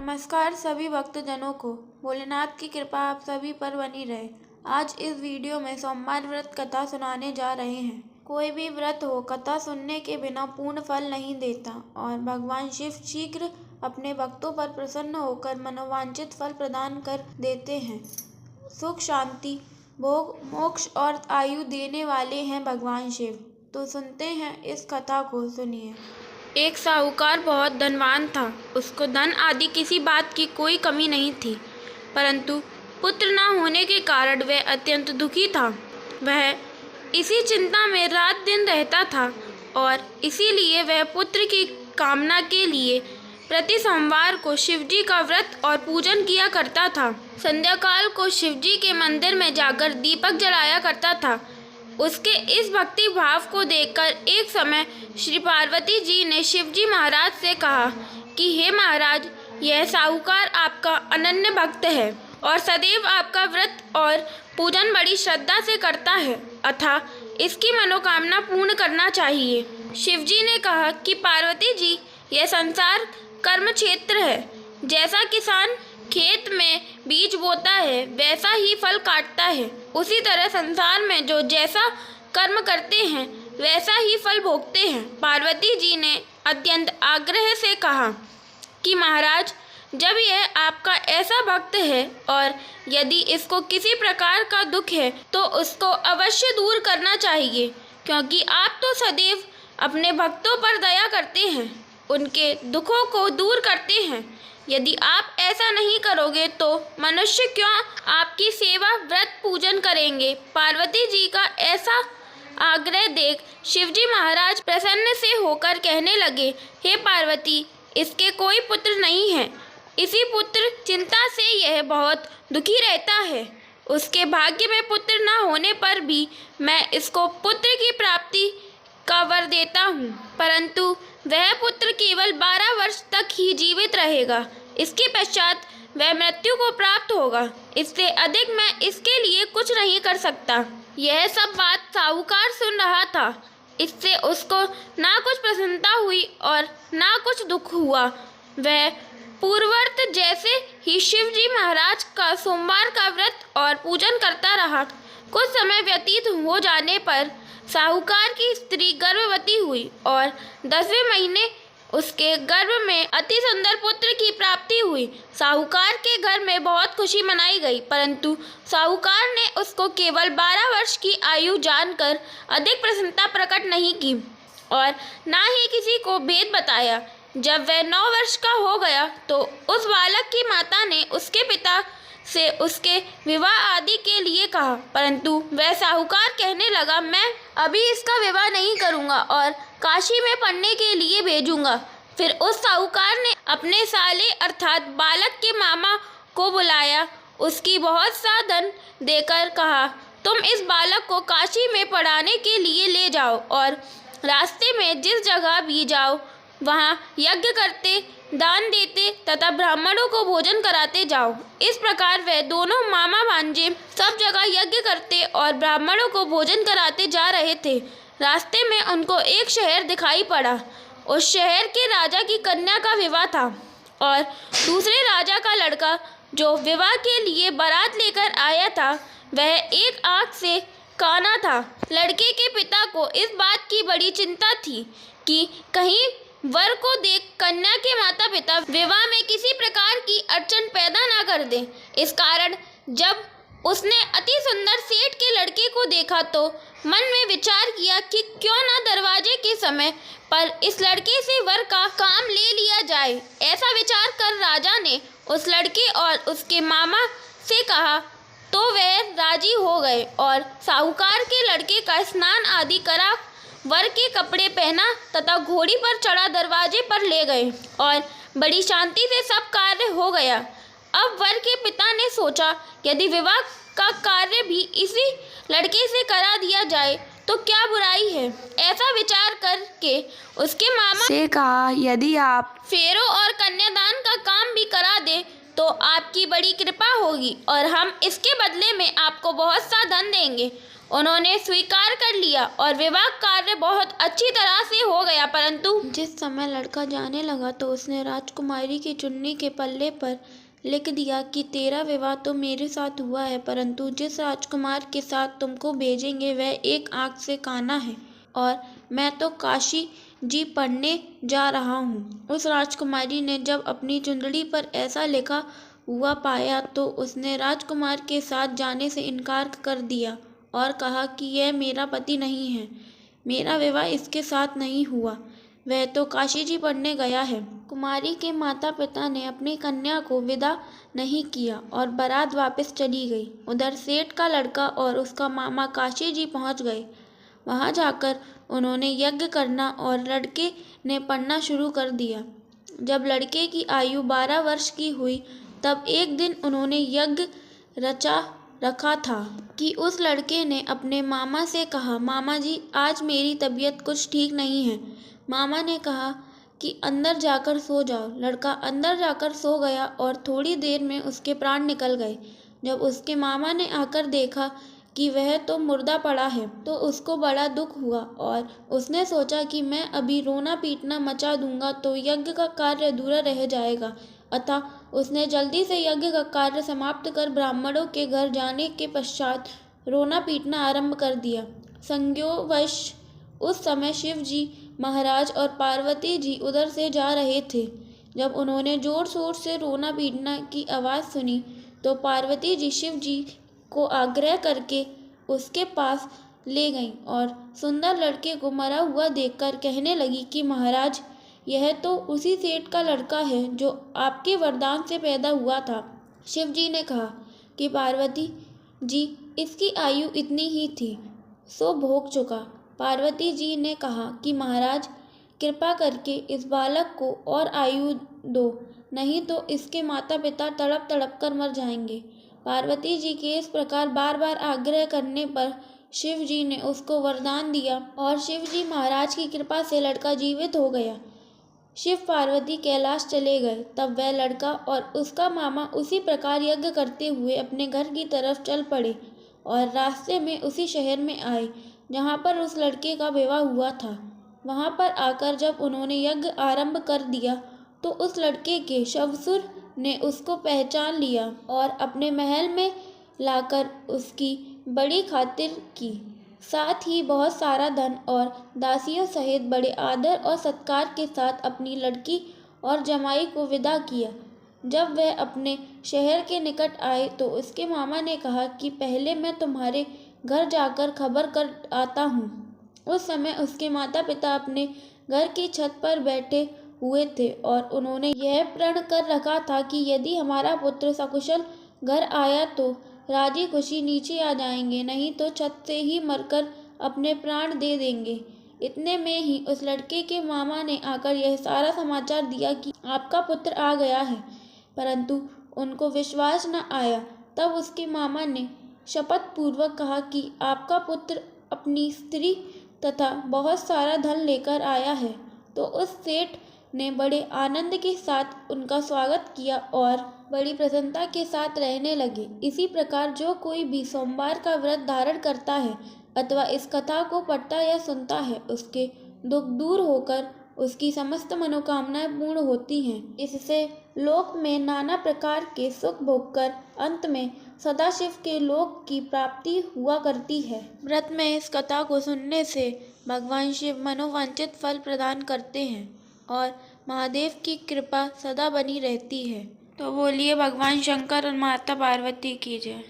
नमस्कार सभी भक्तजनों को। भोलेनाथ की कृपा आप सभी पर बनी रहे। आज इस वीडियो में सोमवार व्रत कथा सुनाने जा रहे हैं। कोई भी व्रत हो, कथा सुनने के बिना पूर्ण फल नहीं देता और भगवान शिव शीघ्र अपने भक्तों पर प्रसन्न होकर मनोवांछित फल प्रदान कर देते हैं। सुख, शांति, भोग, मोक्ष और आयु देने वाले हैं भगवान शिव। तो सुनते हैं इस कथा को। सुनिए। एक साहूकार बहुत धनवान था। उसको धन आदि किसी बात की कोई कमी नहीं थी, परंतु पुत्र न होने के कारण वह अत्यंत दुखी था। वह इसी चिंता में रात दिन रहता था और इसीलिए वह पुत्र की कामना के लिए प्रति सोमवार को शिवजी का व्रत और पूजन किया करता था। संध्याकाल को शिवजी के मंदिर में जाकर दीपक जलाया करता था। उसके इस भक्ति भाव को देखकर एक समय श्री पार्वती जी ने शिवजी महाराज से कहा कि हे महाराज, यह साहूकार आपका अनन्य भक्त है और सदैव आपका व्रत और पूजन बड़ी श्रद्धा से करता है, अतः इसकी मनोकामना पूर्ण करना चाहिए। शिवजी ने कहा कि पार्वती जी, यह संसार कर्म क्षेत्र है। जैसा किसान खेत में बीज बोता है वैसा ही फल काटता है, उसी तरह संसार में जो जैसा कर्म करते हैं वैसा ही फल भोगते हैं। पार्वती जी ने अत्यंत आग्रह से कहा कि महाराज, जब यह आपका ऐसा भक्त है और यदि इसको किसी प्रकार का दुख है तो उसको अवश्य दूर करना चाहिए, क्योंकि आप तो सदैव अपने भक्तों पर दया करते हैं, उनके दुखों को दूर करते हैं। यदि आप ऐसा नहीं करोगे तो मनुष्य क्यों आपकी सेवा व्रत पूजन करेंगे। पार्वती जी का ऐसा आग्रह देख शिवजी महाराज प्रसन्न से होकर कहने लगे, हे पार्वती, इसके कोई पुत्र नहीं है। इसी पुत्र चिंता से यह बहुत दुखी रहता है। उसके भाग्य में पुत्र न होने पर भी मैं इसको पुत्र की प्राप्ति का वर देता हूँ, परंतु वह पुत्र केवल 12 वर्ष तक ही जीवित रहेगा। इसके पश्चात वह मृत्यु को प्राप्त होगा। इससे अधिक मैं इसके लिए कुछ नहीं कर सकता। यह सब बात साहूकार सुन रहा था। इससे उसको ना कुछ प्रसन्नता हुई और ना कुछ दुख हुआ। वह पूर्ववत जैसे ही शिवजी महाराज का सोमवार का व्रत और पूजन करता रहा। कुछ समय व्यतीत हो जाने पर साहूकार की स्त्री गर्भवती हुई और 10वें महीने उसके गर्भ में अति सुंदर पुत्र की प्राप्ति हुई। साहूकार के घर में बहुत खुशी मनाई गई, परंतु साहूकार ने उसको केवल 12 वर्ष की आयु जानकर अधिक प्रसन्नता प्रकट नहीं की और ना ही किसी को भेद बताया। जब वह 9 वर्ष का हो गया तो उस बालक की माता ने उसके पिता से उसके विवाह आदि के लिए कहा, परंतु वह साहूकार कहने लगा, मैं अभी इसका विवाह नहीं करूंगा और काशी में पढ़ने के लिए भेजूंगा। फिर उस साहूकार ने अपने साले अर्थात बालक के मामा को बुलाया, उसकी बहुत सा धन देकर कहा, तुम इस बालक को काशी में पढ़ाने के लिए ले जाओ और रास्ते में जिस जगह भी जाओ वहाँ यज्ञ करते, दान देते तथा ब्राह्मणों को भोजन कराते जाओ। इस प्रकार वह दोनों मामा भांजे सब जगह यज्ञ करते और ब्राह्मणों को भोजन कराते जा रहे थे। रास्ते में उनको एक शहर दिखाई पड़ा। उस शहर के राजा की कन्या का विवाह था और दूसरे राजा का लड़का जो विवाह के लिए बारात लेकर आया था वह एक आँख से काना था। लड़के के पिता को इस बात की बड़ी चिंता थी कि कहीं वर को देख कन्या के माता पिता विवाह में किसी प्रकार की अड़चन पैदा न कर दें। इस कारण जब उसने अति सुंदर सेठ के लड़के को देखा तो मन में विचार किया कि क्यों न दरवाजे के समय पर इस लड़के से वर का काम ले लिया जाए। ऐसा विचार कर राजा ने उस लड़के और उसके मामा से कहा तो वह राजी हो गए और साहूकार के लड़के का स्नान आदि करा, वर के कपड़े पहना तथा घोड़ी पर चढ़ा दरवाजे पर ले गए और बड़ी शांति से सब कार्य हो गया। अब वर के पिता ने सोचा, यदि विवाह का कार्य भी इसी लड़के से करा दिया जाए तो क्या बुराई है। ऐसा विचार करके उसके मामा से कहा, यदि आप फेरों और कन्यादान का काम भी करा दे तो आपकी बड़ी कृपा होगी और हम इसके बदले में आपको बहुत सा धन देंगे। उन्होंने स्वीकार कर लिया और विवाह कार्य बहुत अच्छी तरह से हो गया। परंतु जिस समय लड़का जाने लगा तो उसने राजकुमारी की चुन्नी के पल्ले पर लिख दिया कि तेरा विवाह तो मेरे साथ हुआ है, परंतु जिस राजकुमार के साथ तुमको भेजेंगे वह एक आंख से काना है और मैं तो काशी जी पढ़ने जा रहा हूँ। उस राजकुमारी ने जब अपनी चुंदड़ी पर ऐसा लिखा हुआ पाया तो उसने राजकुमार के साथ जाने से इनकार कर दिया और कहा कि यह मेरा पति नहीं है, मेरा विवाह इसके साथ नहीं हुआ, वह तो काशी जी पढ़ने गया है। कुमारी के माता पिता ने अपनी कन्या को विदा नहीं किया और बारात वापस चली गई। उधर सेठ का लड़का और उसका मामा काशी जी पहुंच गए। वहां जाकर उन्होंने यज्ञ करना और लड़के ने पढ़ना शुरू कर दिया। जब लड़के की आयु 12 वर्ष की हुई तब एक दिन उन्होंने यज्ञ रचा रखा था कि उस लड़के ने अपने मामा से कहा, मामा जी आज मेरी तबीयत कुछ ठीक नहीं है। मामा ने कहा कि अंदर जाकर सो जाओ। लड़का अंदर जाकर सो गया और थोड़ी देर में उसके प्राण निकल गए। जब उसके मामा ने आकर देखा कि वह तो मुर्दा पड़ा है तो उसको बड़ा दुख हुआ और उसने सोचा कि मैं अभी रोना पीटना मचा दूंगा तो यज्ञ का कार्य अधूरा रह जाएगा। अतः उसने जल्दी से यज्ञ का कार्य समाप्त कर ब्राह्मणों के घर जाने के पश्चात रोना पीटना आरंभ कर दिया। संयोगवश उस समय शिव जी महाराज और पार्वती जी उधर से जा रहे थे। जब उन्होंने जोर शोर से रोना पीटना की आवाज़ सुनी तो पार्वती जी शिव जी को आग्रह करके उसके पास ले गईं और सुंदर लड़के को मरा हुआ देखकर कहने लगी कि महाराज यह तो उसी सेठ का लड़का है जो आपके वरदान से पैदा हुआ था। शिव जी ने कहा कि पार्वती जी इसकी आयु इतनी ही थी, सो भोग चुका। पार्वती जी ने कहा कि महाराज कृपा करके इस बालक को और आयु दो, नहीं तो इसके माता पिता तड़प तड़प कर मर जाएंगे। पार्वती जी के इस प्रकार बार बार आग्रह करने पर शिव जी ने उसको वरदान दिया और शिव जी महाराज की कृपा से लड़का जीवित हो गया। शिव पार्वती कैलाश चले गए। तब वह लड़का और उसका मामा उसी प्रकार यज्ञ करते हुए अपने घर की तरफ चल पड़े और रास्ते में उसी शहर में आए जहाँ पर उस लड़के का विवाह हुआ था। वहाँ पर आकर जब उन्होंने यज्ञ आरंभ कर दिया तो उस लड़के के शवसुर ने उसको पहचान लिया और अपने महल में लाकर उसकी बड़ी खातिर की, साथ ही बहुत सारा धन और दासियों सहित बड़े आदर और सत्कार के साथ अपनी लड़की और जमाई को विदा किया। जब वह अपने शहर के निकट आए तो उसके मामा ने कहा कि पहले मैं तुम्हारे घर जाकर खबर कर आता हूँ। उस समय उसके माता पिता अपने घर की छत पर बैठे हुए थे और उन्होंने यह प्रण कर रखा था कि यदि हमारा पुत्र सकुशल घर आया तो राजी खुशी नीचे आ जाएंगे, नहीं तो छत से ही मरकर अपने प्राण दे देंगे। इतने में ही उस लड़के के मामा ने आकर यह सारा समाचार दिया कि आपका पुत्र आ गया है, परंतु उनको विश्वास न आया। तब उसके मामा ने शपथ पूर्वक कहा कि आपका पुत्र अपनी स्त्री तथा बहुत सारा धन लेकर आया है। तो उस सेठ ने बड़े आनंद के साथ उनका स्वागत किया और बड़ी प्रसन्नता के साथ रहने लगे। इसी प्रकार जो कोई भी सोमवार का व्रत धारण करता है अथवा इस कथा को पढ़ता या सुनता है उसके दुख दूर होकर उसकी समस्त मनोकामनाएं पूर्ण होती हैं। इससे लोक में नाना प्रकार के सुख भोगकर अंत में सदाशिव के लोक की प्राप्ति हुआ करती है। व्रत में इस कथा को सुनने से भगवान शिव मनोवांछित फल प्रदान करते हैं और महादेव की कृपा सदा बनी रहती है। तो बोलिए भगवान शंकर और माता पार्वती की जय।